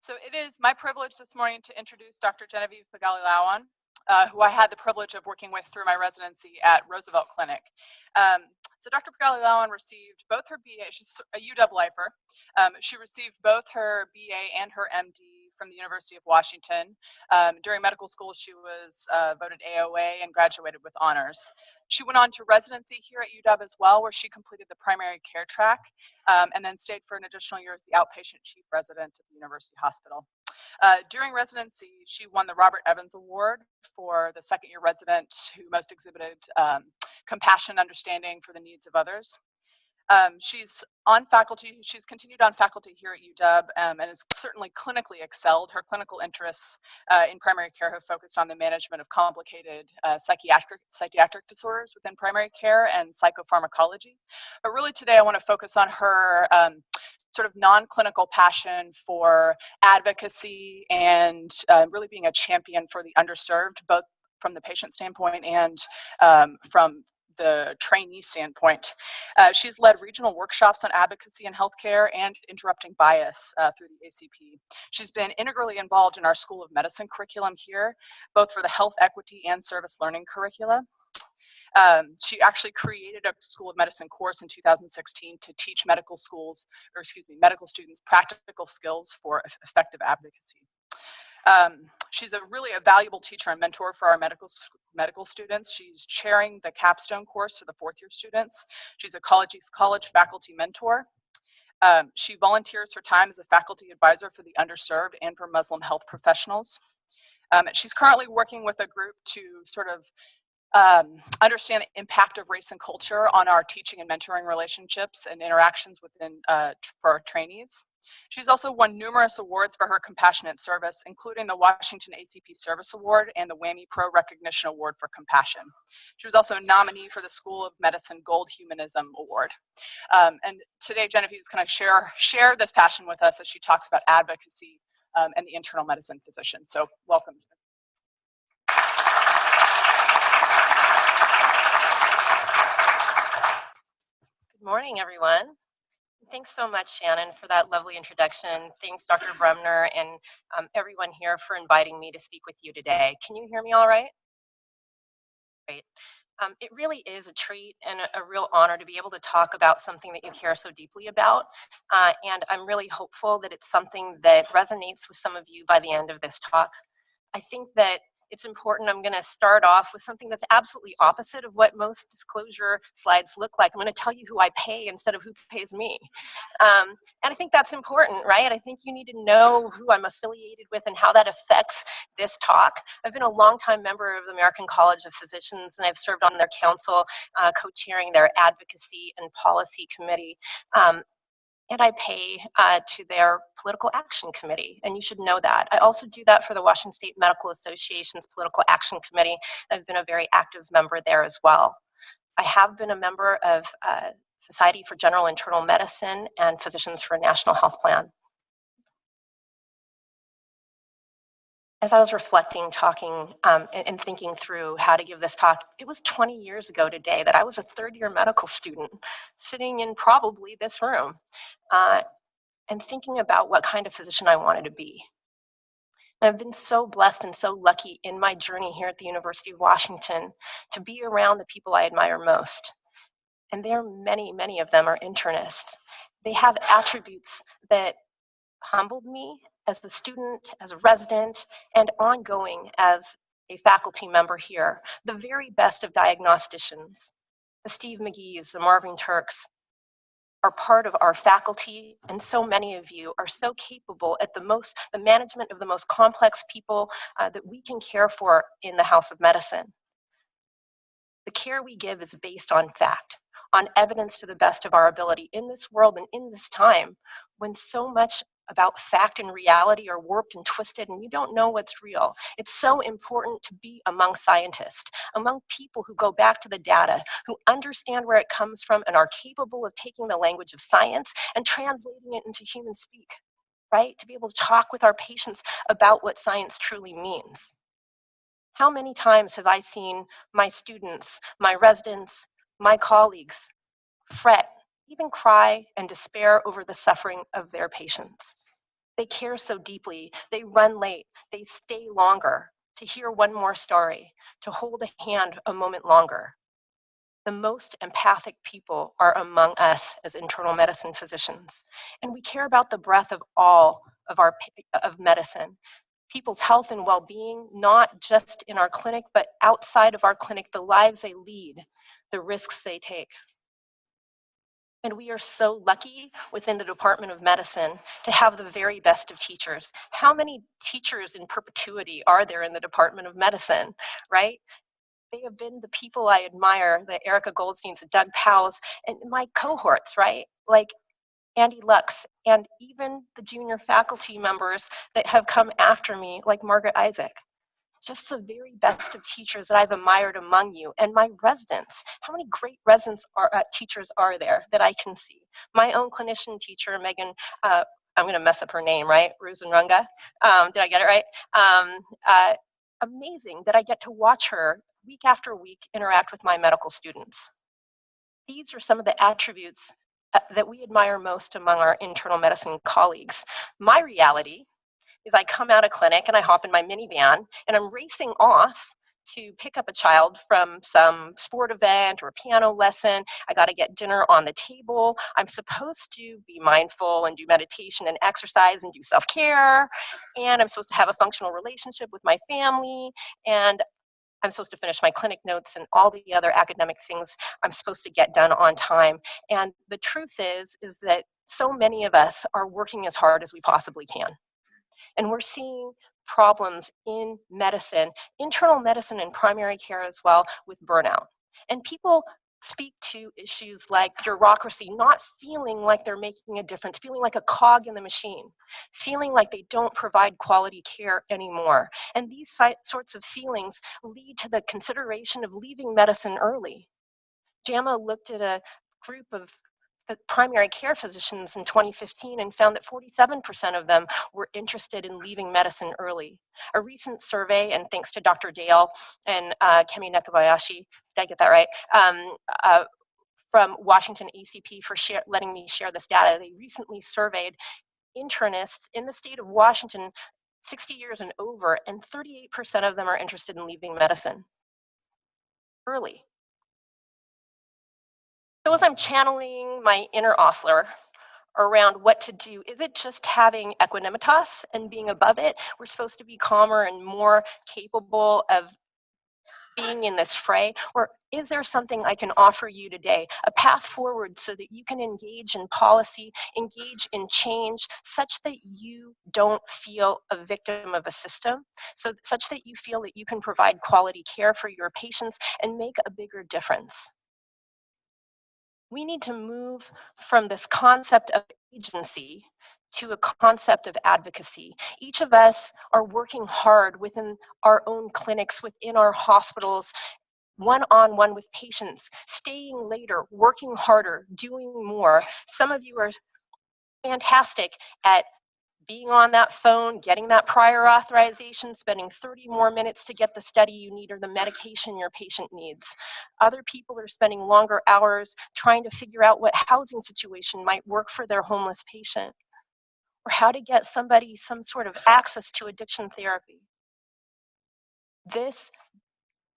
So it is my privilege this morning to introduce Dr. Genevieve Pagalilauan, who I had the privilege of working with through my residency at Roosevelt Clinic. So Dr. Pagalilauan received both her BA, she's a UW lifer. She received both her BA and her MD from the University of Washington. During medical school, she was voted AOA and graduated with honors. She went on to residency here at UW as well, where she completed the primary care track, and then stayed for an additional year as the outpatient chief resident at the University Hospital. During residency, she won the Robert Evans Award for the second-year resident who most exhibited compassion and understanding for the needs of others. She's on faculty, she's continued on faculty here at UW and has certainly clinically excelled. Her clinical interests in primary care have focused on the management of complicated psychiatric disorders within primary care and psychopharmacology. But really today I want to focus on her sort of non-clinical passion for advocacy and really being a champion for the underserved, both from the patient standpoint and from the trainee standpoint. She's led regional workshops on advocacy in healthcare and interrupting bias through the ACP. She's been integrally involved in our School of Medicine curriculum here, both for the health equity and service learning curricula. She actually created a School of Medicine course in 2016 to teach medical students practical skills for effective advocacy. She's really a valuable teacher and mentor for our medical students. She's chairing the capstone course for the fourth-year students. She's a college faculty mentor. She volunteers her time as a faculty advisor for the underserved and for Muslim health professionals. She's currently working with a group to sort of understand the impact of race and culture on our teaching and mentoring relationships and interactions within for our trainees. She's also won numerous awards for her compassionate service, including the Washington ACP Service Award and the WAMI Pro Recognition Award for Compassion. She was also a nominee for the School of Medicine Gold Humanism Award. And today Genevieve is going to share this passion with us as she talks about advocacy and the internal medicine physician. So welcome. Good morning, everyone. Thanks so much, Shannon, for that lovely introduction. Thanks, Dr. Bremner, and everyone here for inviting me to speak with you today. Can you hear me all right? Great. It really is a treat and a real honor to be able to talk about something that you care so deeply about. And I'm really hopeful that it's something that resonates with some of you by the end of this talk. I think that it's important. I'm going to start off with something that's absolutely opposite of what most disclosure slides look like. I'm going to tell you who I pay instead of who pays me. And I think that's important, right? I think you need to know who I'm affiliated with and how that affects this talk. I've been a longtime member of the American College of Physicians, and I've served on their council, co-chairing their advocacy and policy committee. And I pay to their political action committee, and you should know that. I also do that for the Washington State Medical Association's political action committee. I've been a very active member there as well. I have been a member of Society for General Internal Medicine and Physicians for a National Health Plan. As I was reflecting, talking, and thinking through how to give this talk, it was 20 years ago today that I was a third-year medical student sitting in probably this room and thinking about what kind of physician I wanted to be. And I've been so blessed and so lucky in my journey here at the University of Washington to be around the people I admire most. And there are many, many of them are internists. They have attributes that humbled me as a student, as a resident, and ongoing as a faculty member here. The very best of diagnosticians, the Steve McGee's, the Marvin Turks, are part of our faculty, and so many of you are so capable at the management of the most complex people that we can care for in the House of Medicine. The care we give is based on fact, on evidence to the best of our ability in this world and in this time when so much about fact and reality are warped and twisted and you don't know what's real. It's so important to be among scientists, among people who go back to the data, who understand where it comes from and are capable of taking the language of science and translating it into human speak, right? To be able to talk with our patients about what science truly means. How many times have I seen my students, my residents, my colleagues fret, even cry and despair over the suffering of their patients? They care so deeply. They run late. They stay longer to hear one more story, to hold a hand a moment longer. The most empathic people are among us as internal medicine physicians, and we care about the breadth of all of medicine, people's health and well-being, not just in our clinic, but outside of our clinic, the lives they lead, the risks they take. And we are so lucky within the Department of Medicine to have the very best of teachers. How many teachers in perpetuity are there in the Department of Medicine, right? They have been the people I admire, the Erica Goldsteins, the Doug Powells, and my cohorts, right? Like Andy Lux, and even the junior faculty members that have come after me, like Margaret Isaac. Just the very best of teachers that I've admired among you, and my residents. How many great residents teachers are there that I can see? My own clinician teacher, Megan, I'm going to mess up her name, right? Ruzenrunga. Did I get it right? Amazing that I get to watch her week after week interact with my medical students. These are some of the attributes that we admire most among our internal medicine colleagues. My reality is I come out of clinic and I hop in my minivan and I'm racing off to pick up a child from some sport event or a piano lesson. I got to get dinner on the table. I'm supposed to be mindful and do meditation and exercise and do self-care. And I'm supposed to have a functional relationship with my family. And I'm supposed to finish my clinic notes and all the other academic things I'm supposed to get done on time. And the truth is that so many of us are working as hard as we possibly can. And we're seeing problems in medicine, internal medicine and primary care as well, with burnout. And people speak to issues like bureaucracy, not feeling like they're making a difference, feeling like a cog in the machine, feeling like they don't provide quality care anymore. And these sorts of feelings lead to the consideration of leaving medicine early. JAMA looked at a group of primary care physicians in 2015 and found that 47% of them were interested in leaving medicine early. A recent survey, and thanks to Dr. Dale and Kemi Nakabayashi, did I get that right? From Washington ACP for letting me share this data. They recently surveyed internists in the state of Washington 60 years and over, and 38% of them are interested in leaving medicine early. So as I'm channeling my inner ostler around what to do, is it just having equanimitas and being above it? We're supposed to be calmer and more capable of being in this fray? Or is there something I can offer you today, a path forward so that you can engage in policy, engage in change, such that you don't feel a victim of a system, such that you feel that you can provide quality care for your patients and make a bigger difference? We need to move from this concept of agency to a concept of advocacy. Each of us are working hard within our own clinics, within our hospitals, one-on-one with patients, staying later, working harder, doing more. Some of you are fantastic at being on that phone, getting that prior authorization, spending 30 more minutes to get the study you need or the medication your patient needs. Other people are spending longer hours trying to figure out what housing situation might work for their homeless patient, or how to get somebody some sort of access to addiction therapy. This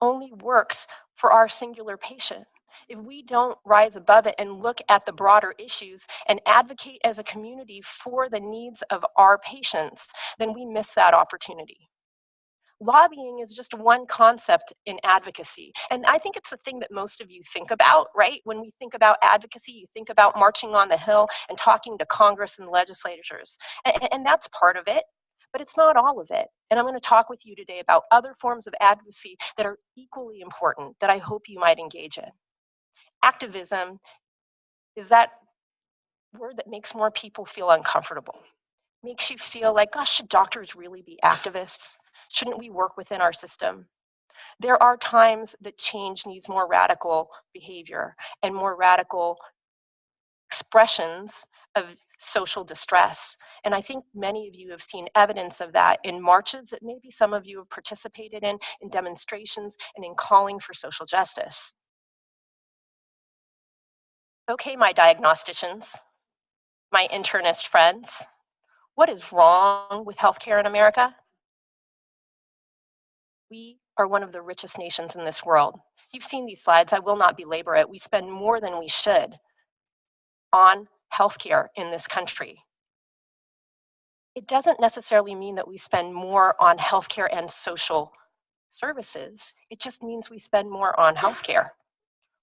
only works for our singular patient. If we don't rise above it and look at the broader issues and advocate as a community for the needs of our patients, then we miss that opportunity. Lobbying is just one concept in advocacy. And I think it's the thing that most of you think about, right? When we think about advocacy, you think about marching on the Hill and talking to Congress and legislatures. And that's part of it, but it's not all of it. And I'm going to talk with you today about other forms of advocacy that are equally important that I hope you might engage in. Activism is that word that makes more people feel uncomfortable. Makes you feel like, gosh, should doctors really be activists? Shouldn't we work within our system? There are times that change needs more radical behavior and more radical expressions of social distress. And I think many of you have seen evidence of that in marches that maybe some of you have participated in demonstrations, and in calling for social justice. Okay, my diagnosticians, my internist friends, What is wrong with healthcare in America? We are one of the richest nations in this world. You've seen these slides. I will not belabor it. We spend more than we should on healthcare in this country. It doesn't necessarily mean that we spend more on healthcare and social services. It just means we spend more on healthcare.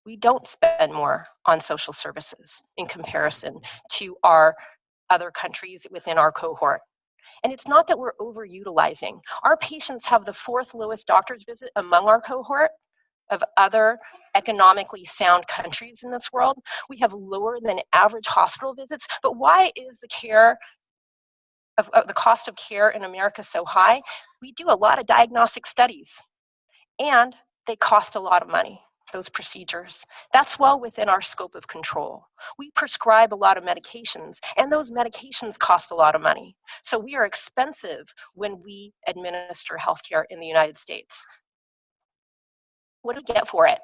We don't spend more on social services in comparison to our other countries within our cohort. And it's not that we're overutilizing. Our patients have the fourth lowest doctor's visit among our cohort of other economically sound countries in this world. We have lower than average hospital visits. But why is the cost of care in America so high? We do a lot of diagnostic studies, and they cost a lot of money, those procedures. That's well within our scope of control. We prescribe a lot of medications, and those medications cost a lot of money. So we are expensive when we administer healthcare in the United States. What do we get for it?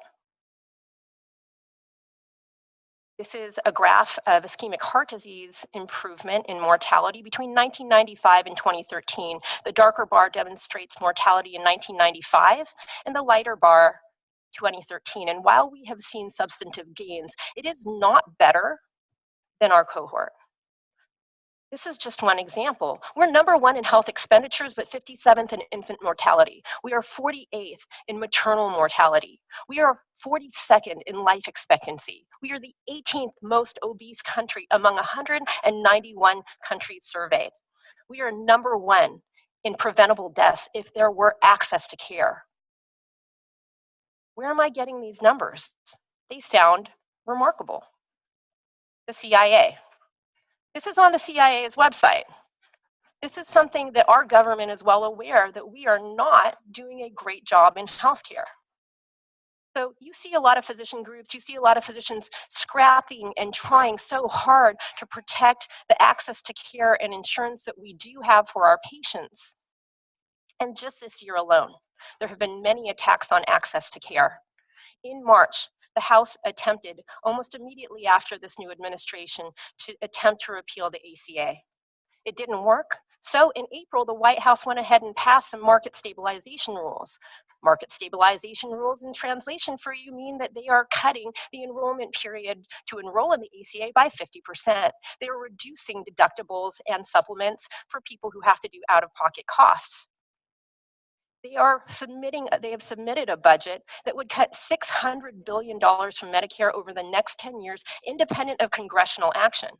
This is a graph of ischemic heart disease improvement in mortality between 1995 and 2013. The darker bar demonstrates mortality in 1995, and the lighter bar 2013. And while we have seen substantive gains, it is not better than our cohort. This is just one example. We're number one in health expenditures, but 57th in infant mortality. We are 48th in maternal mortality. We are 42nd in life expectancy. We are the 18th most obese country among 191 countries surveyed. We are number one in preventable deaths if there were access to care. Where am I getting these numbers? They sound remarkable. The CIA. This is on the CIA's website. This is something that our government is well aware that we are not doing a great job in healthcare. So you see a lot of physician groups, you see a lot of physicians scrapping and trying so hard to protect the access to care and insurance that we do have for our patients. And just this year alone, there have been many attacks on access to care. In March, the House attempted, almost immediately after this new administration, to attempt to repeal the ACA. It didn't work. So in April, the White House went ahead and passed some market stabilization rules. Market stabilization rules in translation for you mean that they are cutting the enrollment period to enroll in the ACA by 50%. They are reducing deductibles and supplements for people who have to do out-of-pocket costs. They have submitted a budget that would cut $600 billion from Medicare over the next 10 years, independent of congressional action.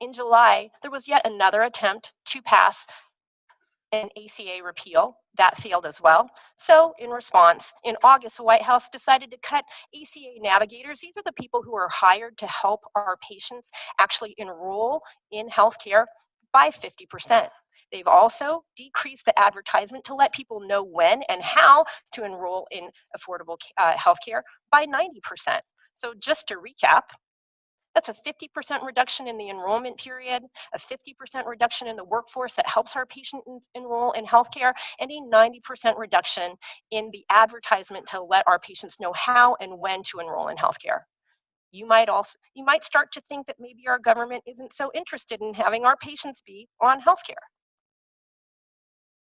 In July, there was yet another attempt to pass an ACA repeal. That failed as well. So in response, in August, the White House decided to cut ACA navigators. These are the people who are hired to help our patients actually enroll in healthcare by 50%. They've also decreased the advertisement to let people know when and how to enroll in affordable healthcare by 90%. So just to recap, that's a 50% reduction in the enrollment period, a 50% reduction in the workforce that helps our patients enroll in healthcare, and a 90% reduction in the advertisement to let our patients know how and when to enroll in healthcare. You might start to think that maybe our government isn't so interested in having our patients be on healthcare.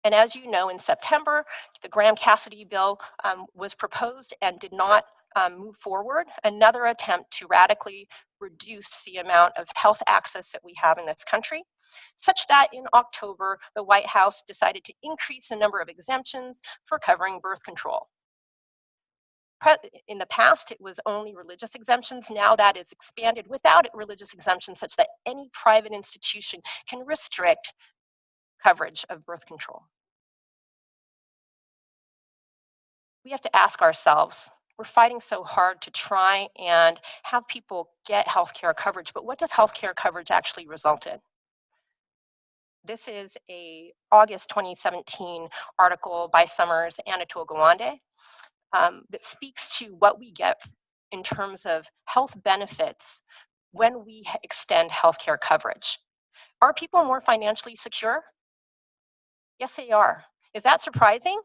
And as you know, in September, the Graham-Cassidy bill was proposed and did not move forward. Another attempt to radically reduce the amount of health access that we have in this country, such that in October, the White House decided to increase the number of exemptions for covering birth control. In the past, it was only religious exemptions. Now that is expanded without religious exemptions, such that any private institution can restrict coverage of birth control. We have to ask ourselves, we're fighting so hard to try and have people get healthcare coverage, but what does healthcare coverage actually result in? This is a August 2017 article by Summers and Anatole Gawande that speaks to what we get in terms of health benefits when we extend healthcare coverage. Are people more financially secure? Yes, they are. Is that surprising?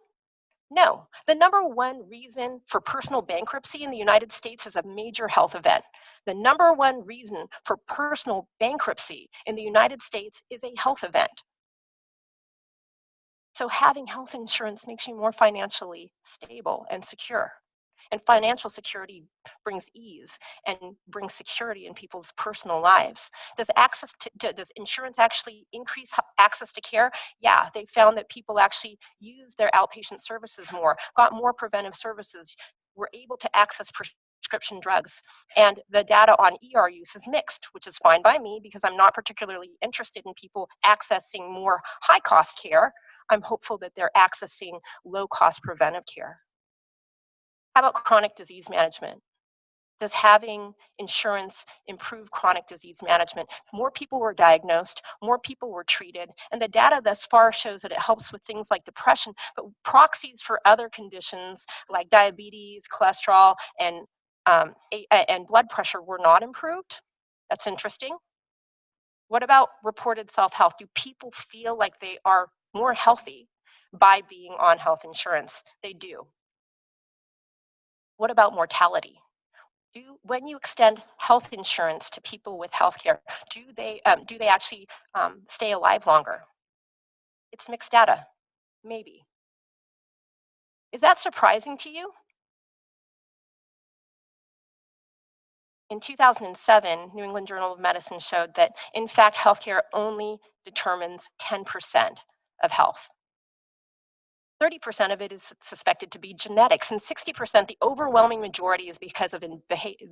No. The number one reason for personal bankruptcy in the United States is a major health event. The number one reason for personal bankruptcy in the United States is a health event. So having health insurance makes you more financially stable and secure. And financial security brings ease and brings security in people's personal lives. Does insurance actually increase access to care? Yeah, they found that people actually use their outpatient services more, got more preventive services, were able to access prescription drugs. And the data on ER use is mixed, which is fine by me because I'm not particularly interested in people accessing more high-cost care. I'm hopeful that they're accessing low-cost preventive care. How about chronic disease management? Does having insurance improve chronic disease management? More people were diagnosed, more people were treated, and the data thus far shows that it helps with things like depression, but proxies for other conditions like diabetes, cholesterol, and blood pressure were not improved. That's interesting. What about reported self-health? Do people feel like they are more healthy by being on health insurance? They do. What about mortality? When you extend health insurance to people with healthcare, do they actually stay alive longer? It's mixed data, maybe. Is that surprising to you? In 2007, New England Journal of Medicine showed that, in fact, healthcare only determines 10% of health. 30% of it is suspected to be genetics, and 60%, the overwhelming majority, is because of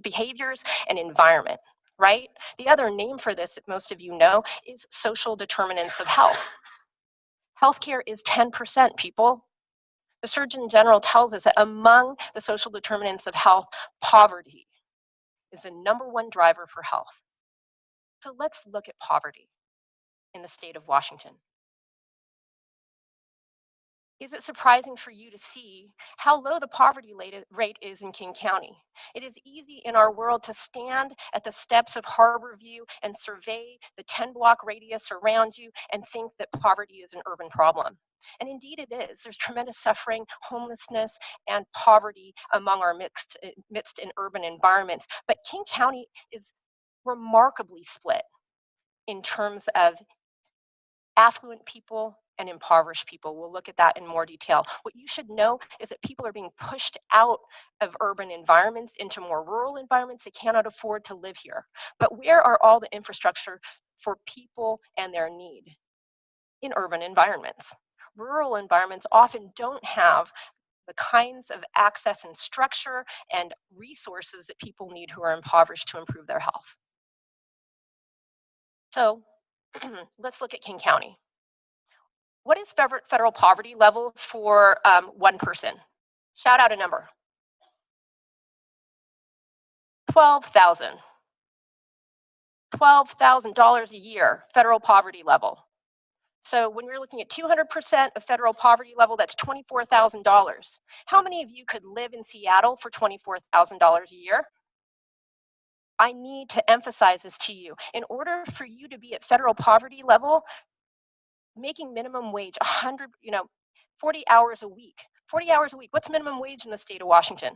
behaviors and environment, right? The other name for this, that most of you know, is social determinants of health. Healthcare is 10%, people. The Surgeon General tells us that among the social determinants of health, poverty is the number one driver for health. So let's look at poverty in the state of Washington. Is it surprising for you to see how low the poverty rate is in King County? It is easy in our world to stand at the steps of Harborview and survey the 10-block radius around you and think that poverty is an urban problem. And indeed it is. There's tremendous suffering, homelessness, and poverty among our mixed in urban environments. But King County is remarkably split in terms of affluent people and impoverished people. We'll look at that in more detail. What you should know is that people are being pushed out of urban environments into more rural environments. They cannot afford to live here. But where are all the infrastructure for people and their need? In urban environments. Rural environments often don't have the kinds of access and structure and resources that people need who are impoverished to improve their health. So let's look at King County. What is federal poverty level for one person? Shout out a number. $12,000. $12,000 a year, federal poverty level. So when we're looking at 200% of federal poverty level, that's $24,000. How many of you could live in Seattle for $24,000 a year? I need to emphasize this to you. In order for you to be at federal poverty level, making minimum wage 40 hours a week. 40 hours a week. What's minimum wage in the state of Washington?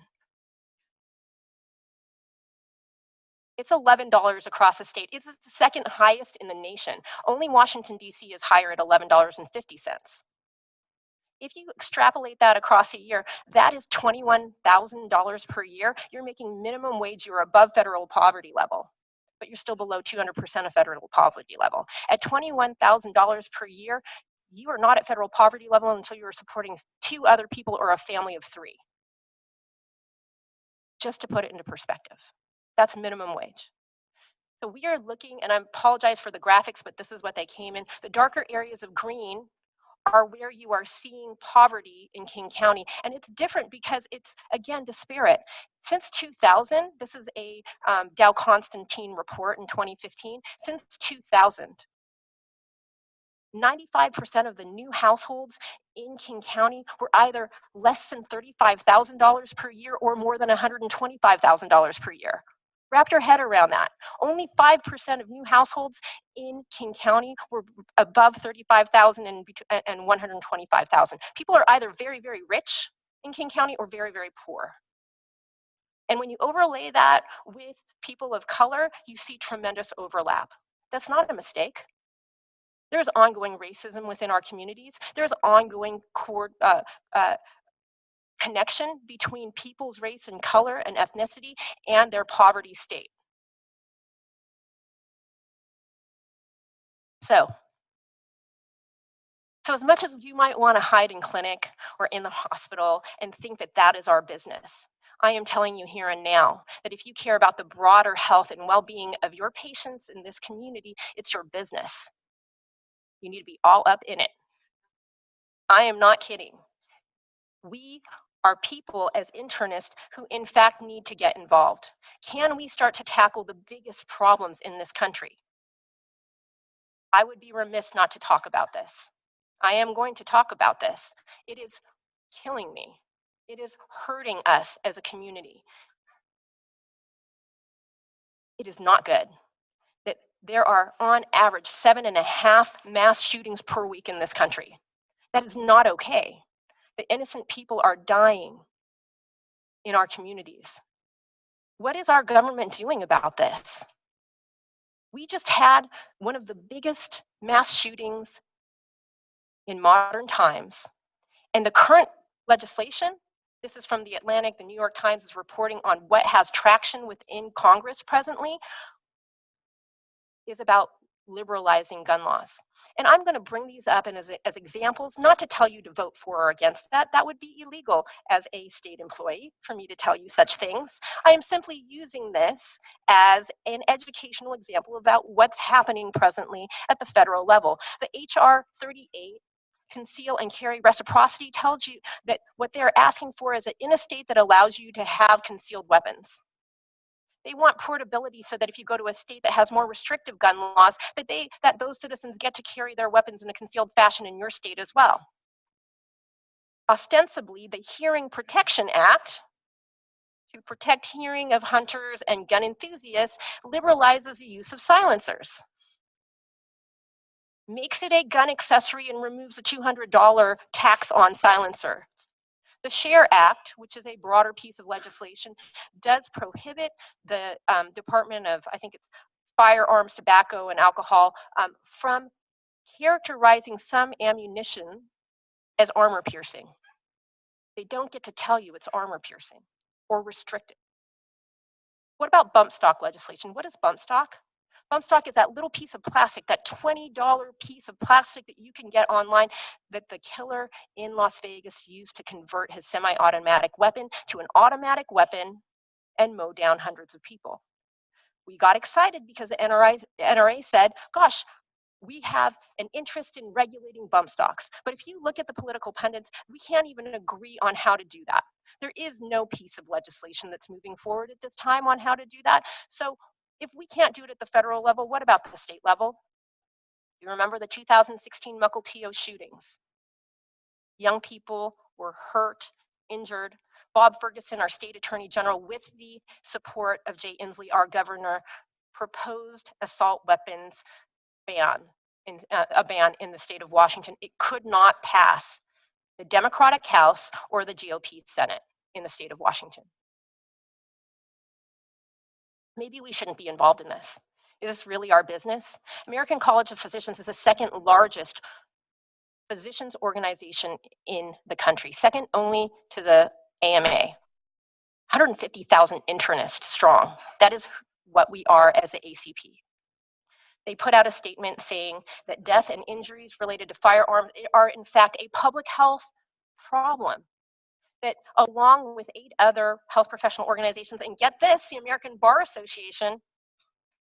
It's $11 across the state. It's the second highest in the nation. Only Washington, D.C. is higher at $11.50. If you extrapolate that across a year, that is $21,000 per year. You're making minimum wage. You're above federal poverty level, but you're still below 200% of federal poverty level. At $21,000 per year, you are not at federal poverty level until you are supporting 2 other people or a family of 3. Just to put it into perspective, that's minimum wage. So we are looking, and I apologize for the graphics, but this is what they came in. The darker areas of green are where you are seeing poverty in King County. And it's different because it's, again, disparate. Since 2000, this is a Dow Constantine report in 2015, since 2000, 95% of the new households in King County were either less than $35,000 per year or more than $125,000 per year. Wrap your head around that. Only 5% of new households in King County were above $35,000 and $125,000. People are either very, very rich in King County or very, very poor. And when you overlay that with people of color, you see tremendous overlap. That's not a mistake. There's ongoing racism within our communities. There's ongoing connection between people's race and color and ethnicity and their poverty state. So as much as you might want to hide in clinic or in the hospital and think that that is our business, I am telling you here and now that if you care about the broader health and well-being of your patients in this community, it's your business. You need to be all up in it. I am not kidding. We are people as internists who in fact need to get involved. Can we start to tackle the biggest problems in this country? I would be remiss not to talk about this. I am going to talk about this. It is killing me. It is hurting us as a community. It is not good that there are on average 7.5 mass shootings per week in this country. That is not okay. The innocent people are dying in our communities. What is our government doing about this? We just had one of the biggest mass shootings in modern times, and the current legislation, this is from The Atlantic, the New York Times is reporting on what has traction within Congress presently, is about liberalizing gun laws. And I'm going to bring these up as examples, not to tell you to vote for or against that. That would be illegal as a state employee for me to tell you such things. I am simply using this as an educational example about what's happening presently at the federal level. The HR 38 conceal and carry reciprocity tells you that what they're asking for is in a state that allows you to have concealed weapons. They want portability so that if you go to a state that has more restrictive gun laws, that those citizens get to carry their weapons in a concealed fashion in your state as well. Ostensibly, the Hearing Protection Act, to protect hearing of hunters and gun enthusiasts, liberalizes the use of silencers, makes it a gun accessory, and removes a $200 tax on silencer. The SHARE Act, which is a broader piece of legislation, does prohibit the Department of, I think it's Firearms, Tobacco, and Alcohol from characterizing some ammunition as armor piercing. They don't get to tell you it's armor piercing or restricted. What about bump stock legislation? What is bump stock? Bump stock is that little piece of plastic, that $20 piece of plastic that you can get online that the killer in Las Vegas used to convert his semi-automatic weapon to an automatic weapon and mow down hundreds of people. We got excited because the NRA said, gosh, we have an interest in regulating bump stocks. But if you look at the political pundits, we can't even agree on how to do that. There is no piece of legislation that's moving forward at this time on how to do that. So if we can't do it at the federal level, what about the state level? You remember the 2016 Mukilteo shootings. Young people were hurt, injured. Bob Ferguson, our state attorney general, with the support of Jay Inslee, our governor, proposed assault weapons a ban in the state of Washington. It could not pass the Democratic House or the GOP Senate in the state of Washington. Maybe we shouldn't be involved in this. Is this really our business? American College of Physicians is the second largest physicians organization in the country, second only to the AMA. 150,000 internists strong. That is what we are as the ACP. They put out a statement saying that death and injuries related to firearms are in fact a public health problem. That along with 8 other health professional organizations, and get this, the American Bar Association,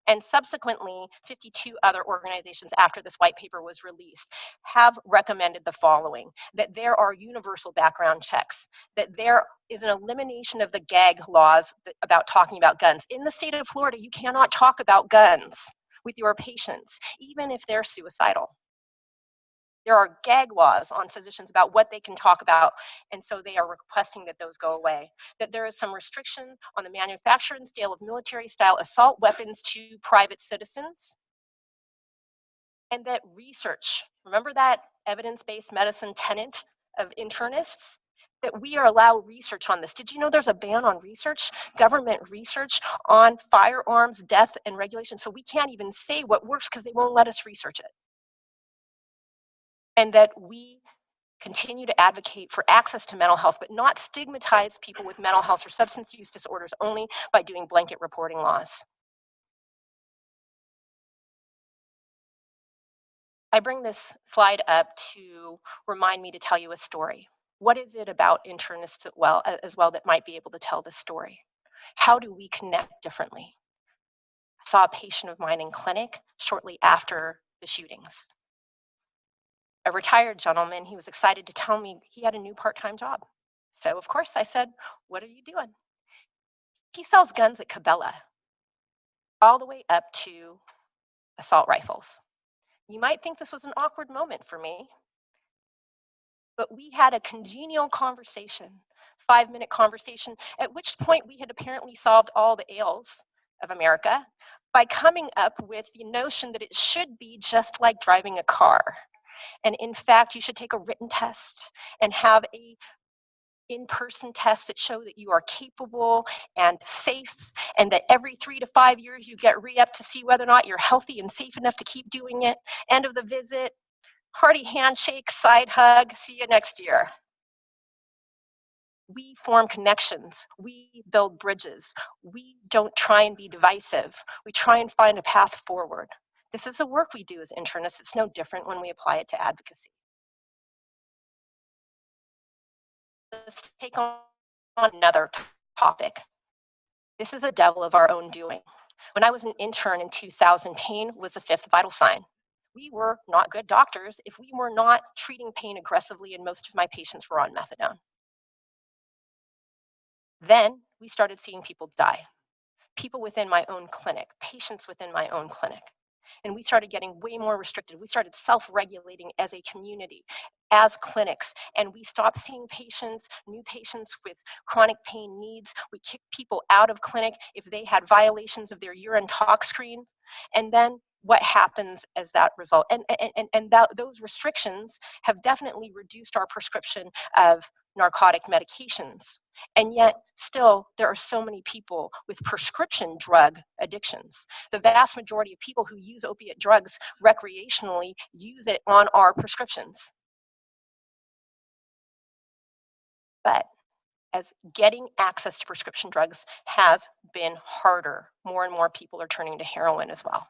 and subsequently 52 other organizations after this white paper was released, have recommended the following: that there are universal background checks, that there is an elimination of the gag laws about talking about guns. In the state of Florida, you cannot talk about guns with your patients, even if they're suicidal. There are gag laws on physicians about what they can talk about, and so they are requesting that those go away. That there is some restriction on the manufacture and sale of military-style assault weapons to private citizens, and that research, remember that evidence-based medicine tenet of internists? that we are allowed research on this. Did you know there's a ban on research, government research on firearms, death, and regulation? So we can't even say what works because they won't let us research it. And that we continue to advocate for access to mental health, but not stigmatize people with mental health or substance use disorders only by doing blanket reporting laws. I bring this slide up to remind me to tell you a story. What is it about internists as well that might be able to tell this story? How do we connect differently? I saw a patient of mine in clinic shortly after the shootings. A retired gentleman, he was excited to tell me he had a new part-time job. So of course I said, what are you doing? He sells guns at Cabela, all the way up to assault rifles. You might think this was an awkward moment for me, but we had a congenial conversation, 5-minute conversation, at which point we had apparently solved all the ails of America by coming up with the notion that it should be just like driving a car. And in fact, you should take a written test and have a in-person tests that show that you are capable and safe, and that every 3 to 5 years you get re-up to see whether or not you're healthy and safe enough to keep doing it. End of the visit, hearty handshake, side hug, see you next year. We form connections, we build bridges, we don't try and be divisive, we try and find a path forward. This is the work we do as internists. It's no different when we apply it to advocacy. Let's take on another topic. This is a devil of our own doing. When I was an intern in 2000, pain was the 5th vital sign. We were not good doctors if we were not treating pain aggressively, and most of my patients were on methadone. Then we started seeing people die. People within my own clinic, patients within my own clinic. And we started getting way more restricted. We started self-regulating as a community, as clinics, and we stopped seeing patients, new patients with chronic pain needs. We kicked people out of clinic if they had violations of their urine tox screens. And then what happens as that result? Those restrictions have definitely reduced our prescription of narcotic medications. And yet, still, there are so many people with prescription drug addictions. The vast majority of people who use opiate drugs recreationally use it on our prescriptions. But as getting access to prescription drugs has been harder, more and more people are turning to heroin as well.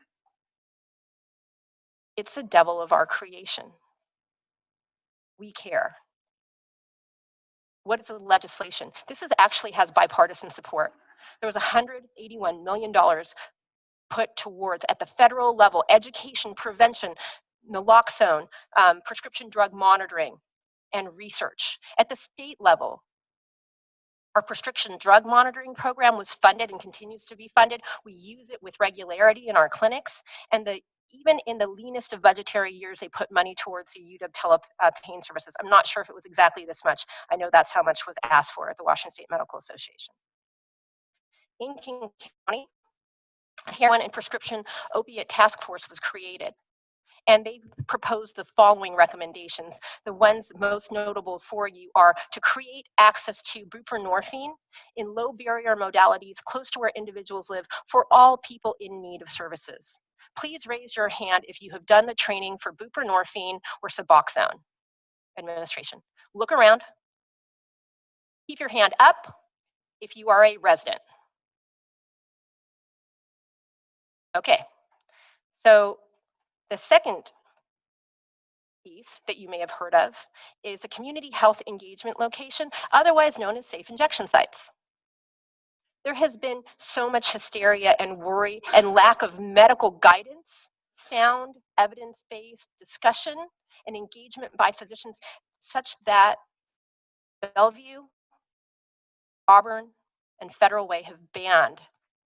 It's the devil of our creation. We care. What is the legislation? This actually has bipartisan support. There was $181 million put towards, at the federal level, education, prevention, naloxone, prescription drug monitoring, and research. At the state level, our prescription drug monitoring program was funded and continues to be funded. We use it with regularity in our clinics, and even in the leanest of budgetary years, they put money towards the UW telepain services. I'm not sure if it was exactly this much. I know that's how much was asked for at the Washington State Medical Association. In King County, a heroin and prescription opiate task force was created. And they proposed the following recommendations. The ones most notable for you are to create access to buprenorphine in low barrier modalities close to where individuals live for all people in need of services. Please raise your hand if you have done the training for buprenorphine or Suboxone administration. Look around. Keep your hand up if you are a resident. Okay, so the second piece that you may have heard of is a community health engagement location, otherwise known as safe injection sites. There has been so much hysteria and worry and lack of medical guidance, sound, evidence-based discussion, and engagement by physicians such that Bellevue, Auburn, and Federal Way have banned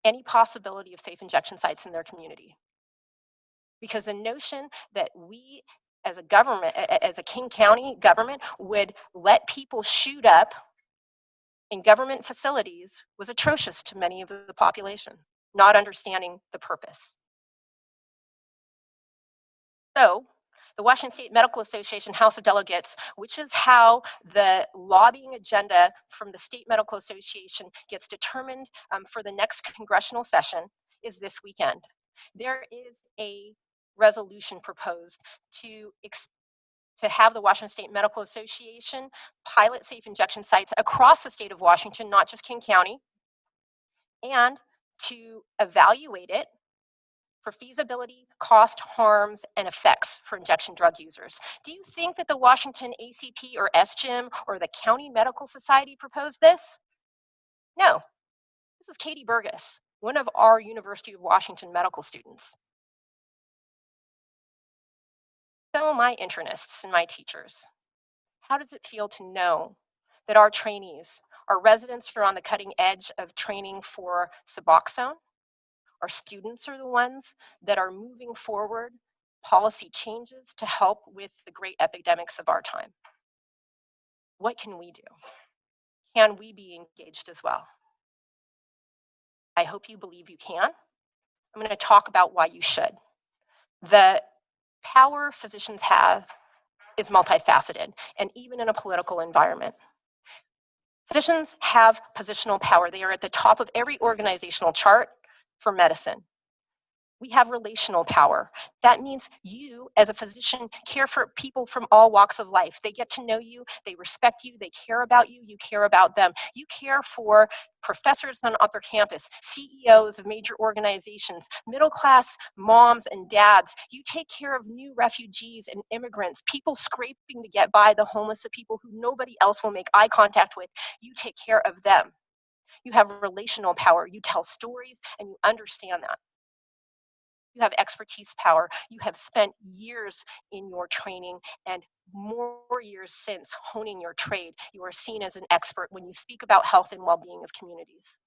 any possibility of safe injection sites in their community. Because the notion that we as a government, as a King County government, would let people shoot up in government facilities was atrocious to many of the population, not understanding the purpose. So The Washington State Medical Association House of Delegates, which is how the lobbying agenda from the State Medical Association gets determined for the next congressional session, is this weekend. There is a resolution proposed to have the Washington State Medical Association pilot safe injection sites across the state of Washington, not just King County, and to evaluate it for feasibility, cost, harms, and effects for injection drug users. Do you think that the Washington ACP or SGIM or the County Medical Society proposed this? No. This is Katie Burgess, one of our University of Washington medical students. So my internists and my teachers, how does it feel to know that our trainees, our residents who are on the cutting edge of training for Suboxone, our students are the ones that are moving forward policy changes to help with the great epidemics of our time? What can we do? Can we be engaged as well? I hope you believe you can. I'm going to talk about why you should. The power physicians have is multifaceted, and even in a political environment. Physicians have positional power. They are at the top of every organizational chart for medicine. We have relational power. That means you, as a physician, care for people from all walks of life. They get to know you, they respect you, they care about you, you care about them. You care for professors on upper campus, CEOs of major organizations, middle-class moms and dads. You take care of new refugees and immigrants, people scraping to get by, the homeless, the people who nobody else will make eye contact with. You take care of them. You have relational power. You tell stories and you understand that. You have expertise power. You have spent years in your training and more years since honing your trade. You are seen as an expert when you speak about health and well-being of communities.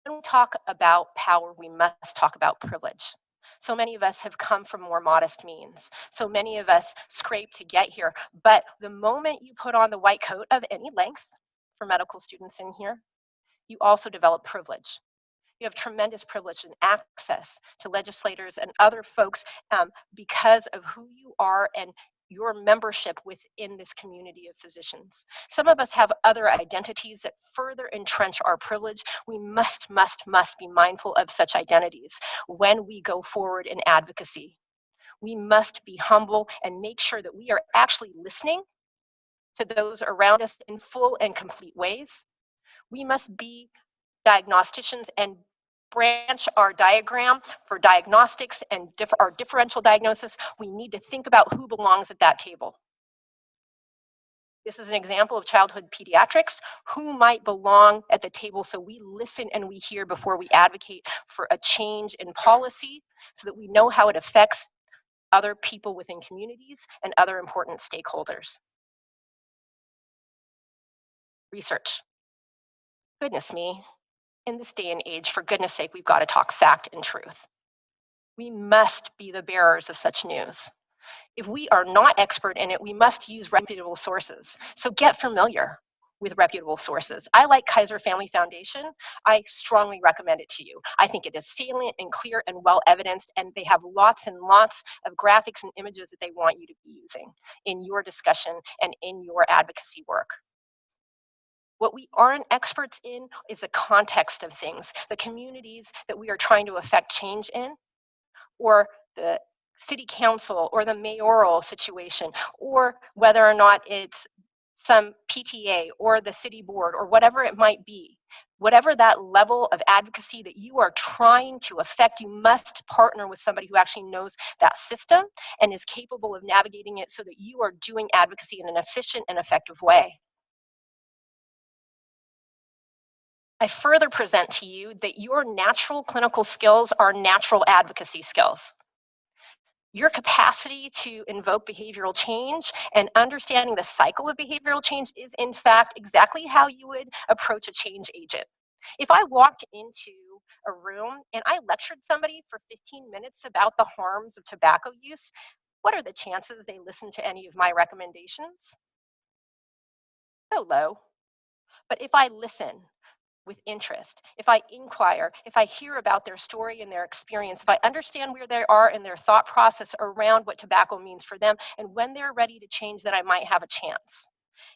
When we talk about power, we must talk about privilege. So many of us have come from more modest means. So many of us scrape to get here. But the moment you put on the white coat of any length, for medical students in here, you also develop privilege. You have tremendous privilege and access to legislators and other folks because of who you are and your membership within this community of physicians. Some of us have other identities that further entrench our privilege. We must be mindful of such identities when we go forward in advocacy. We must be humble and make sure that we are actually listening to those around us in full and complete ways. We must be diagnosticians and branch our diagram for diagnostics and our differential diagnosis. We need to think about who belongs at that table. This is an example of childhood pediatrics. Who might belong at the table so we listen and we hear before we advocate for a change in policy so that we know how it affects other people within communities and other important stakeholders. Research. Goodness me. In this day and age, for goodness sake, we've got to talk fact and truth. We must be the bearers of such news. If we are not expert in it, we must use reputable sources. So get familiar with reputable sources. I like Kaiser Family Foundation. I strongly recommend it to you. I think it is salient and clear and well evidenced, and they have lots and lots of graphics and images that they want you to be using in your discussion and in your advocacy work. What we aren't experts in is the context of things, the communities that we are trying to affect change in, or the city council or the mayoral situation, or whether or not it's some PTA or the city board or whatever it might be. Whatever that level of advocacy that you are trying to affect, you must partner with somebody who actually knows that system and is capable of navigating it so that you are doing advocacy in an efficient and effective way. I further present to you that your natural clinical skills are natural advocacy skills. Your capacity to invoke behavioral change and understanding the cycle of behavioral change is, in fact, exactly how you would approach a change agent. If I walked into a room and I lectured somebody for 15 minutes about the harms of tobacco use, what are the chances they listen to any of my recommendations? So low. But if I listen, with interest, if I inquire, if I hear about their story and their experience, if I understand where they are in their thought process around what tobacco means for them, and when they're ready to change, that I might have a chance.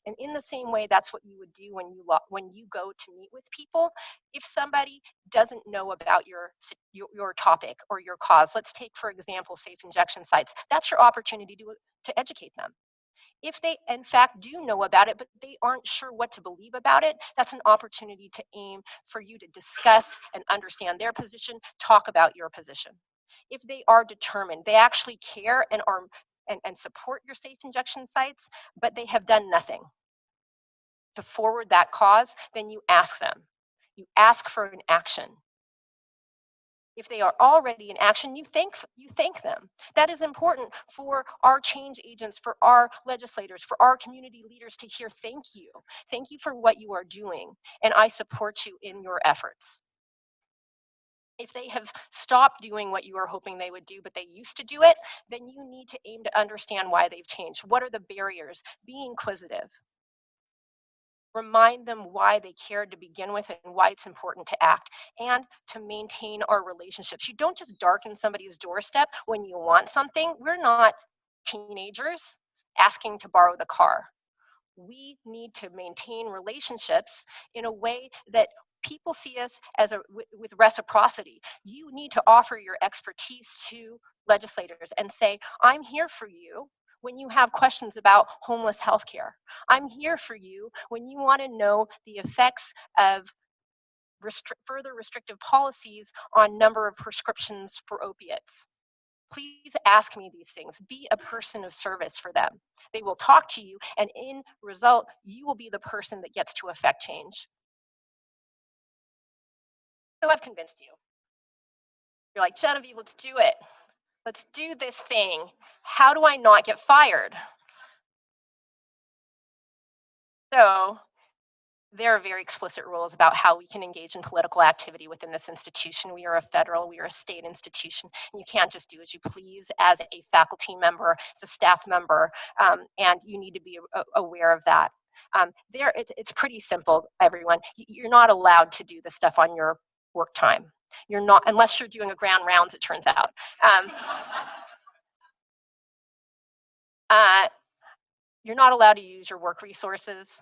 And in the same way, that's what you would do when you go to meet with people. If somebody doesn't know about your topic or your cause, let's take, for example, safe injection sites, that's your opportunity to educate them. If they, in fact, do know about it, but they aren't sure what to believe about it, that's an opportunity to aim for you to discuss and understand their position, talk about your position. If they are determined, they actually care and are and support your safe injection sites, but they have done nothing to forward that cause, then you ask them. You ask for an action. If they are already in action, you thank them. That is important for our change agents, for our legislators, for our community leaders to hear thank you. Thank you for what you are doing, and I support you in your efforts. If they have stopped doing what you were hoping they would do, but they used to do it, then you need to aim to understand why they've changed. What are the barriers? Be inquisitive. Remind them why they cared to begin with and why it's important to act, and to maintain our relationships. You don't just darken somebody's doorstep when you want something. We're not teenagers asking to borrow the car. We need to maintain relationships in a way that people see us as with reciprocity. You need to offer your expertise to legislators and say, I'm here for you when you have questions about homeless healthcare. I'm here for you when you want to know the effects of further restrictive policies on number of prescriptions for opiates. Please ask me these things. Be a person of service for them. They will talk to you, and in result, you will be the person that gets to affect change. So I've convinced you. You're like, Genevieve, let's do it. Let's do this thing. How do I not get fired? So there are very explicit rules about how we can engage in political activity within this institution. We are a federal, we are a state institution, and you can't just do as you please as a faculty member, as a staff member, and you need to be aware of that. It's pretty simple, everyone. You're not allowed to do this stuff on your work time. You're not, unless you're doing a grand rounds, it turns out. You're not allowed to use your work resources.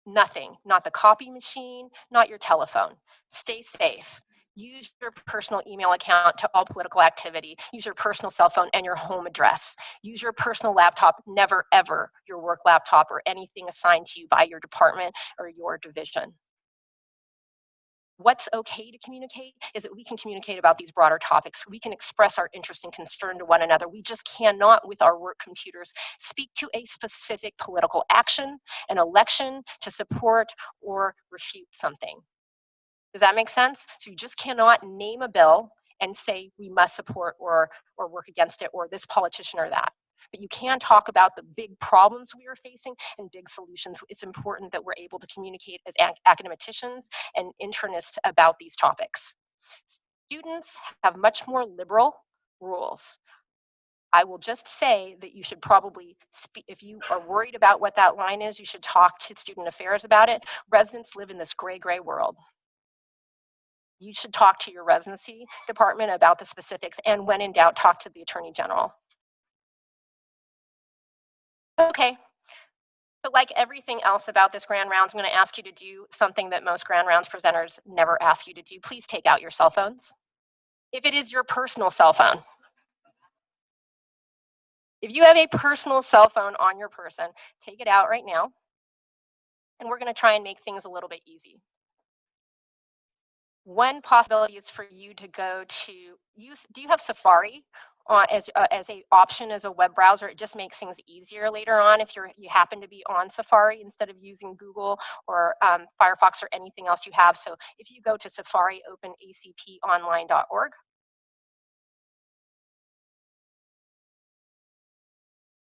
Nothing, not the copy machine, not your telephone. Stay safe. Use your personal email account to all political activity. Use your personal cell phone and your home address. Use your personal laptop, never ever your work laptop or anything assigned to you by your department or your division. What's okay to communicate is that we can communicate about these broader topics. We can express our interest and concern to one another. We just cannot, with our work computers, speak to a specific political action, an election, to support or refute something. Does that make sense? So you just cannot name a bill and say we must support or work against it, or this politician or that. But you can talk about the big problems we are facing and big solutions. It's important that we're able to communicate as academicians and internists about these topics. Students have much more liberal rules. I will just say that you should probably speak, if you are worried about what that line is, you should talk to student affairs about it. Residents live in this gray world. You should talk to your residency department about the specifics, and when in doubt, talk to the Attorney General. Okay, so like everything else about this Grand Rounds, I'm going to ask you to do something that most Grand Rounds presenters never ask you to do. Please take out your cell phones. If it is your personal cell phone. If you have a personal cell phone on your person, take it out right now. And we're going to try and make things a little bit easy. One possibility is for you to go to use, do you have Safari as a option as a web browser? It just makes things easier later on if you happen to be on Safari instead of using Google or Firefox or anything else you have. So if you go to Safari, open acponline.org.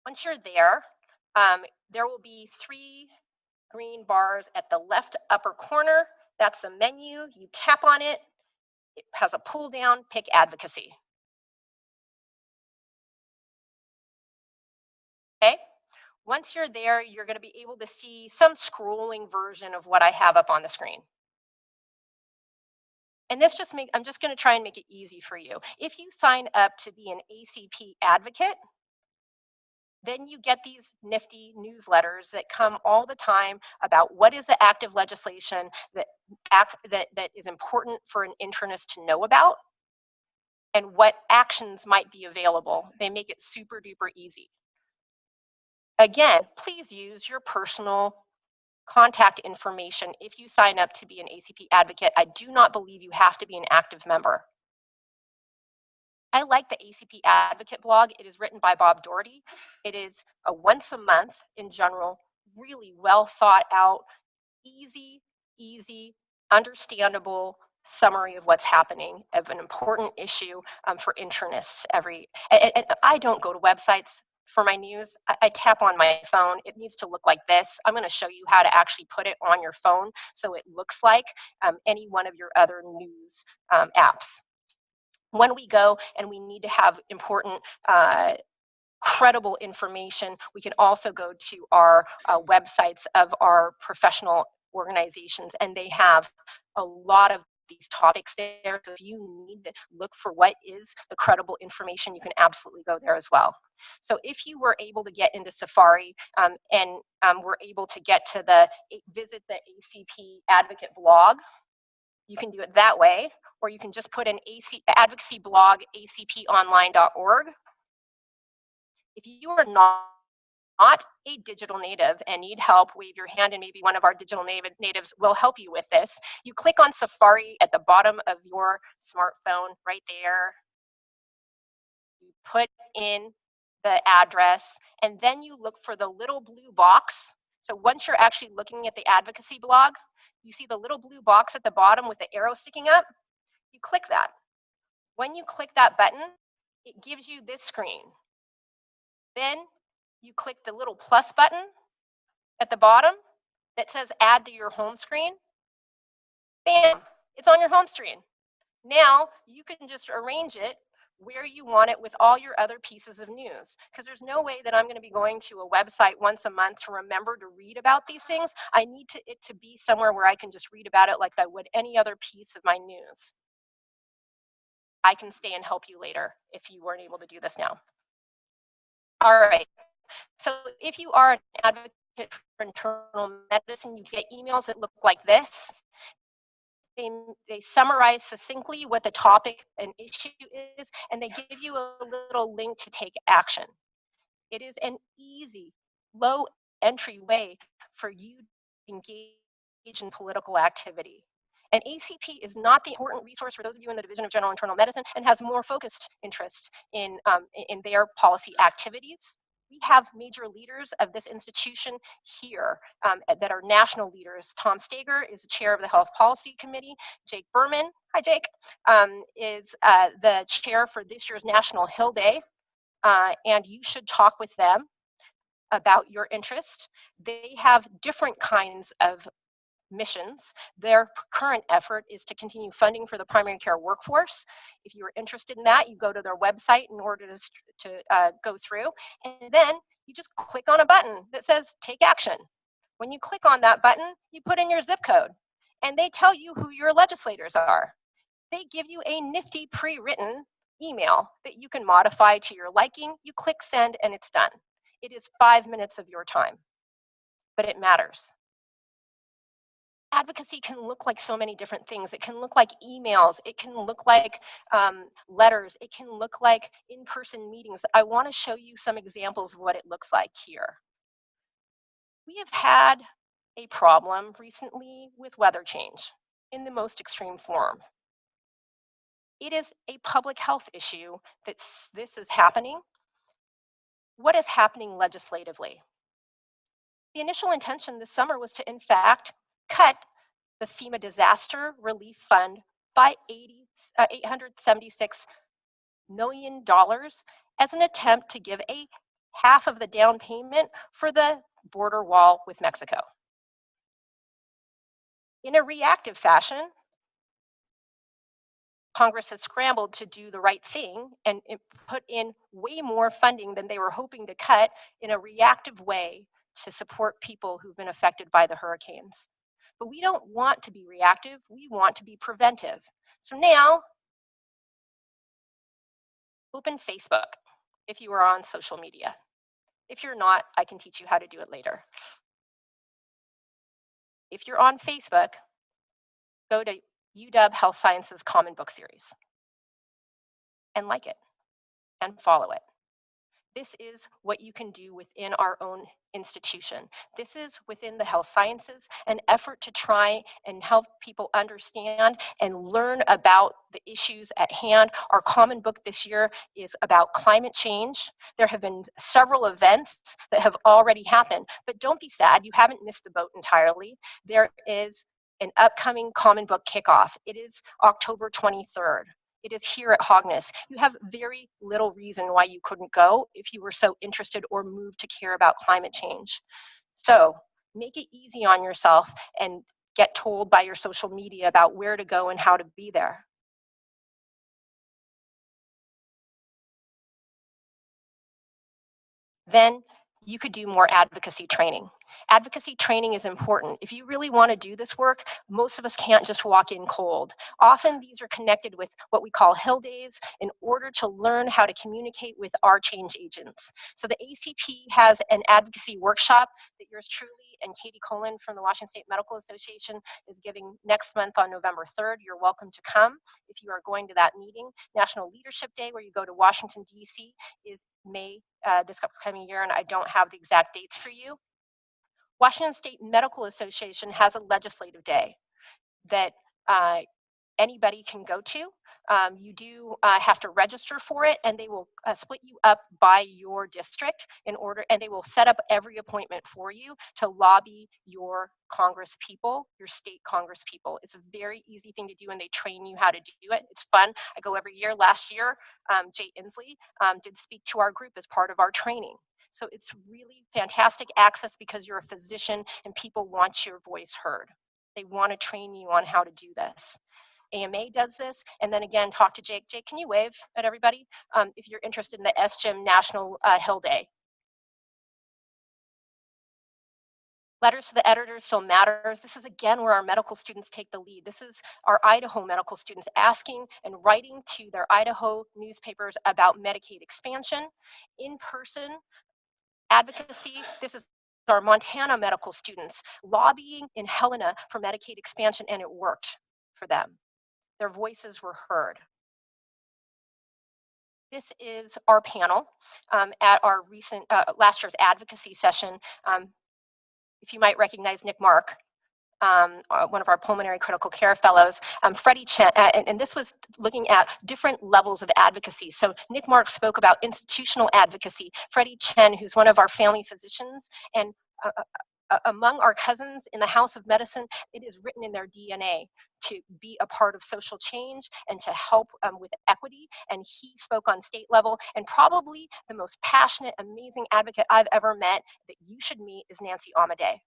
Once you're there, there will be 3 green bars at the left upper corner. That's a menu. You tap on it. It has a pull down, pick advocacy. Okay? Once you're there, you're going to be able to see some scrolling version of what I have up on the screen. And I'm just going to try and make it easy for you. If you sign up to be an ACP advocate, then you get these nifty newsletters that come all the time about what is the active legislation that is important for an internist to know about and what actions might be available. They make it super duper easy. Again, please use your personal contact information if you sign up to be an ACP advocate. I do not believe you have to be an active member. I like the ACP Advocate blog. It is written by Bob Doherty. It is a once a month, in general, really well thought out, easy, understandable summary of what's happening of an important issue for internists. And I don't go to websites for my news. I tap on my phone. It needs to look like this. I'm going to show you how to actually put it on your phone so it looks like any one of your other news apps. When we go and we need to have important, credible information, we can also go to our websites of our professional organizations, and they have a lot of these topics there. So if you need to look for what is the credible information, you can absolutely go there as well. So if you were able to get into Safari and were able to get to visit the ACP Advocate blog, you can do it that way, or you can just put in advocacy blog, acponline.org. If you are not a digital native and need help, wave your hand and maybe one of our digital natives will help you with this. You click on Safari at the bottom of your smartphone right there. You put in the address, and then you look for the little blue box. So once you're actually looking at the advocacy blog, you see the little blue box at the bottom with the arrow sticking up. You click that. When you click that button, it gives you this screen. Then you click the little plus button at the bottom that says add to your home screen. Bam, it's on your home screen. Now you can just arrange it where you want it with all your other pieces of news. Because there's no way that I'm going to be going to a website once a month to remember to read about these things. I need it to be somewhere where I can just read about it like I would any other piece of my news. I can stay and help you later if you weren't able to do this now. All right. So if you are an advocate for internal medicine, you get emails that look like this. They summarize succinctly what the topic and issue is, and they give you a little link to take action. It is an easy, low entry way for you to engage in political activity. And ACP is not the important resource for those of you in the Division of General Internal Medicine and has more focused interests in their policy activities. We have major leaders of this institution here that are national leaders. Tom Stager is the chair of the Health Policy Committee. Jake Berman, hi Jake, is the chair for this year's National Hill Day. And you should talk with them about your interest. They have different kinds of missions. Their current effort is to continue funding for the primary care workforce. If you're interested in that, you go to their website in order to go through, and then you just click on a button that says take action. When you click on that button, you put in your zip code, and they tell you who your legislators are. They give you a nifty pre-written email that you can modify to your liking. You click send, and it's done. It is 5 minutes of your time, but it matters. Advocacy can look like so many different things. It can look like emails. It can look like letters. It can look like in-person meetings. I want to show you some examples of what it looks like here. We have had a problem recently with weather change in the most extreme form. It is a public health issue that this is happening. What is happening legislatively? The initial intention this summer was to, in fact, cut the FEMA Disaster Relief Fund by $876 million as an attempt to give half of the down payment for the border wall with Mexico. In a reactive fashion, Congress has scrambled to do the right thing and put in way more funding than they were hoping to cut in a reactive way to support people who've been affected by the hurricanes. But we don't want to be reactive, we want to be preventive. So now, open Facebook if you are on social media. If you're not, I can teach you how to do it later. If you're on Facebook, go to UW Health Sciences Common Book Series and like it and follow it. This is what you can do within our own institution. This is within the health sciences, an effort to try and help people understand and learn about the issues at hand. Our common book this year is about climate change. There have been several events that have already happened, but don't be sad, you haven't missed the boat entirely. There is an upcoming common book kickoff. It is October 23rd. It is here at Hogness. You have very little reason why you couldn't go if you were so interested or moved to care about climate change. So make it easy on yourself and get told by your social media about where to go and how to be there. Then you could do more advocacy training. Advocacy training is important. If you really want to do this work, most of us can't just walk in cold. Often these are connected with what we call Hill Days in order to learn how to communicate with our change agents. So the ACP has an advocacy workshop that yours truly and Katie Colin from the Washington State Medical Association is giving next month on November 3rd. You're welcome to come if you are going to that meeting. National Leadership Day, where you go to Washington, D.C., is May this upcoming year, and I don't have the exact dates for you. Washington State Medical Association has a legislative day that anybody can go to. You do have to register for it, and they will split you up by your district in order, and they will set up every appointment for you to lobby your Congress people, your state Congress people. It's a very easy thing to do, and they train you how to do it. It's fun. I go every year. Last year, Jay Inslee did speak to our group as part of our training. So it's really fantastic access because you're a physician and people want your voice heard. They want to train you on how to do this. AMA does this, and then again, talk to Jake. Jake, can you wave at everybody if you're interested in the SGIM National Hill Day? Letters to the editors still matters. This is again where our medical students take the lead. This is our Idaho medical students asking and writing to their Idaho newspapers about Medicaid expansion. In person advocacy, this is our Montana medical students lobbying in Helena for Medicaid expansion, and it worked for them. Their voices were heard. This is our panel at our recent, last year's advocacy session. If you might recognize Nick Mark, one of our pulmonary critical care fellows, Freddie Chen, and this was looking at different levels of advocacy. So Nick Mark spoke about institutional advocacy. Freddie Chen, who's one of our family physicians, and among our cousins in the House of Medicine, it is written in their DNA to be a part of social change and to help with equity. And he spoke on state level, and probably the most passionate, amazing advocate I've ever met that you should meet is Nancy Amadei.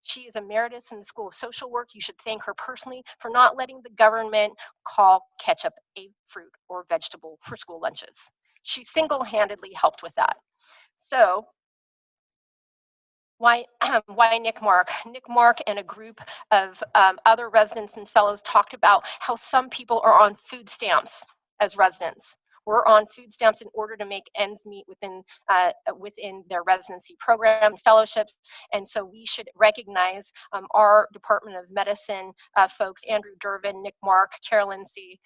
She is emeritus in the School of Social Work. You should thank her personally for not letting the government call ketchup a fruit or vegetable for school lunches. She single-handedly helped with that. So why Nick Mark? Nick Mark and a group of other residents and fellows talked about how some people are on food stamps as residents. We're on food stamps in order to make ends meet within their residency program and fellowships, and so we should recognize our Department of Medicine folks, Andrew Durbin, Nick Mark, Carolyn C.,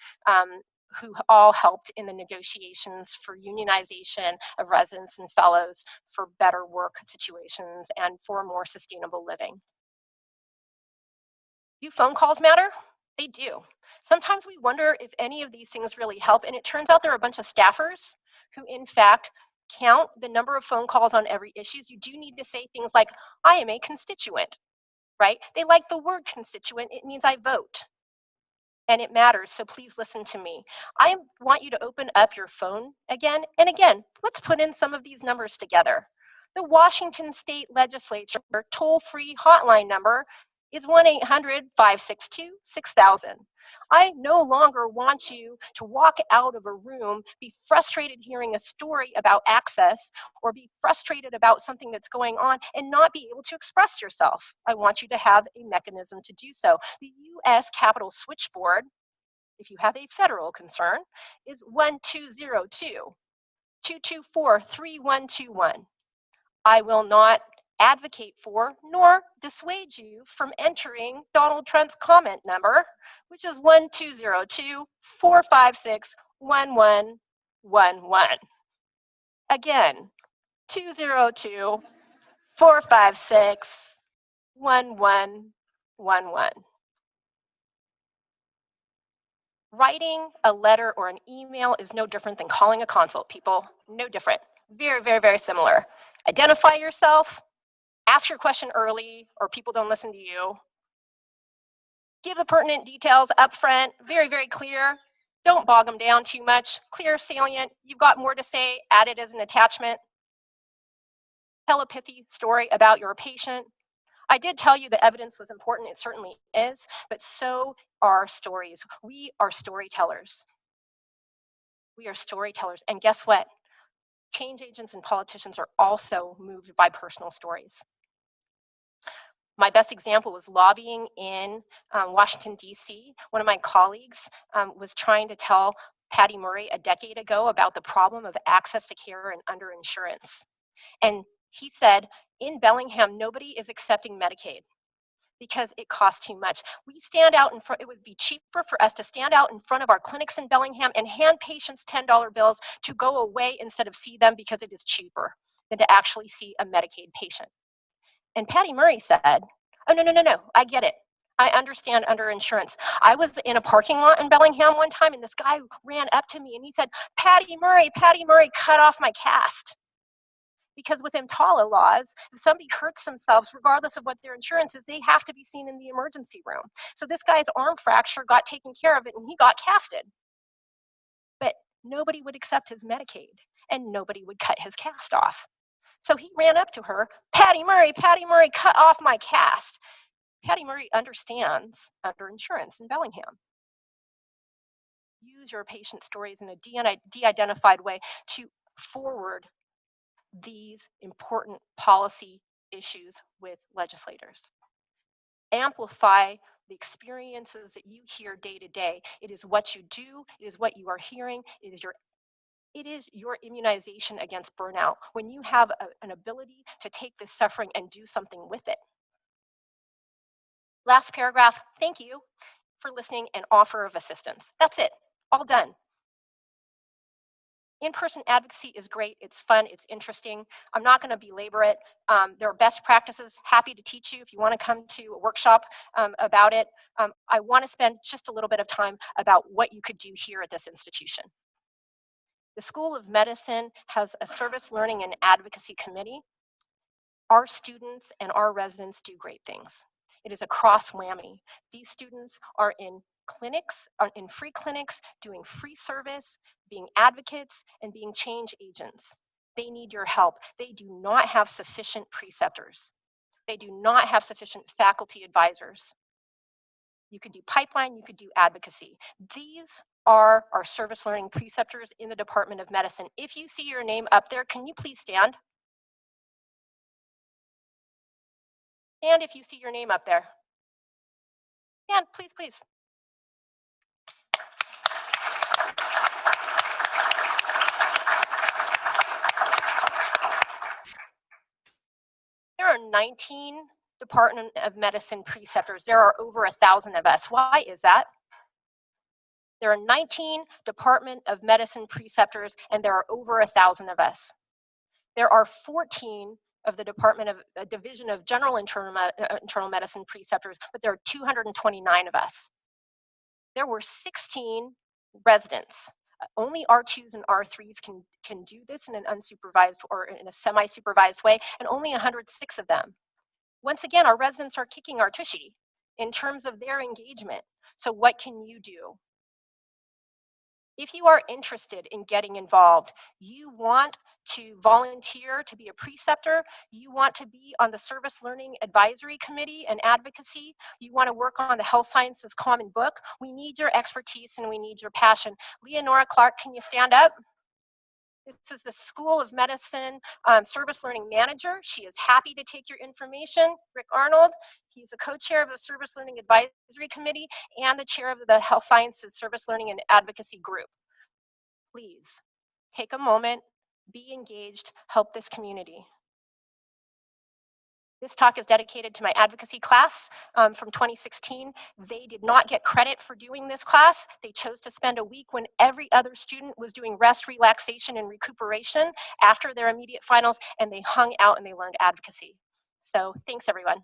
who all helped in the negotiations for unionization of residents and fellows for better work situations and for more sustainable living. Do phone calls matter? They do. Sometimes we wonder if any of these things really help, and it turns out there are a bunch of staffers who in fact count the number of phone calls on every issue. You do need to say things like, I am a constituent, right? They like the word constituent, it means I vote. And it matters, so please listen to me. I want you to open up your phone again, and again, let's put in some of these numbers together. The Washington State Legislature toll-free hotline number is 1-800-562-6000. I no longer want you to walk out of a room, be frustrated hearing a story about access, or be frustrated about something that's going on and not be able to express yourself. I want you to have a mechanism to do so. The U.S. Capitol Switchboard, if you have a federal concern, is 1202-224-3121. I will not advocate for nor dissuade you from entering Donald Trump's comment number, which is 1202-456-1111. Again, 202-456-1111. Writing a letter or an email is no different than calling a consult, people. No different. Very, very, very similar. Identify yourself, ask your question early, or people don't listen to you. Give the pertinent details up front, very, very clear. Don't bog them down too much. Clear, salient. You've got more to say, add it as an attachment. Tell a pithy story about your patient. I did tell you the evidence was important. It certainly is, but so are stories. We are storytellers. We are storytellers. And guess what? Change agents and politicians are also moved by personal stories. My best example was lobbying in Washington, D.C. One of my colleagues was trying to tell Patty Murray a decade ago about the problem of access to care and underinsurance. And he said, in Bellingham, nobody is accepting Medicaid because it costs too much. We stand out in front, it would be cheaper for us to stand out in front of our clinics in Bellingham and hand patients $10 bills to go away instead of see them because it is cheaper than to actually see a Medicaid patient. And Patty Murray said, oh, no, I get it. I understand underinsurance. I was in a parking lot in Bellingham one time and this guy ran up to me and he said, Patty Murray, cut off my cast. Because with EMTALA laws, if somebody hurts themselves, regardless of what their insurance is, they have to be seen in the emergency room. So this guy's arm fracture got taken care of it and he got casted. But nobody would accept his Medicaid and nobody would cut his cast off. So he ran up to her, Patty Murray, cut off my cast. Patty Murray understands underinsurance in Bellingham. Use your patient stories in a de-identified way to forward these important policy issues with legislators. Amplify the experiences that you hear day to day. It is what you do, it is what you are hearing, it is your immunization against burnout when you have an ability to take this suffering and do something with it. Last paragraph, thank you for listening and offer of assistance. That's it, all done. In-person advocacy is great, it's fun, it's interesting. I'm not gonna belabor it. There are best practices, happy to teach you if you wanna come to a workshop about it. I wanna spend just a little bit of time about what you could do here at this institution. The School of Medicine has a service learning and advocacy committee. Our students and our residents do great things. It is a cross whammy. These students are in clinics, are in free clinics, doing free service, being advocates, and being change agents. They need your help. They do not have sufficient preceptors. They do not have sufficient faculty advisors. You could do pipeline, you could do advocacy. These are our service learning preceptors in the Department of Medicine. If you see your name up there, can you please stand? And if you see your name up there. And please. There are 19 Department of Medicine preceptors. There are over 1,000 of us. Why is that? There are 19 Department of Medicine preceptors and there are over 1,000 of us. There are 14 of the Division of General Internal Medicine preceptors, but there are 229 of us. There were 16 residents. Only R2s and R3s can do this in an unsupervised or in a semi-supervised way, and only 106 of them. Once again, our residents are kicking our tushy in terms of their engagement. So what can you do? If you are interested in getting involved, you want to volunteer to be a preceptor, you want to be on the Service Learning Advisory Committee and Advocacy, you want to work on the Health Sciences Common Book, we need your expertise and we need your passion. Leonora Clark, can you stand up? This is the School of Medicine Service Learning Manager. She is happy to take your information. Rick Arnold, he's a co-chair of the Service Learning Advisory Committee and the chair of the Health Sciences Service Learning and Advocacy Group. Please take a moment, be engaged, help this community. This talk is dedicated to my advocacy class from 2016. They did not get credit for doing this class. They chose to spend a week when every other student was doing rest, relaxation, and recuperation after their immediate finals, and they hung out and they learned advocacy. So thanks, everyone.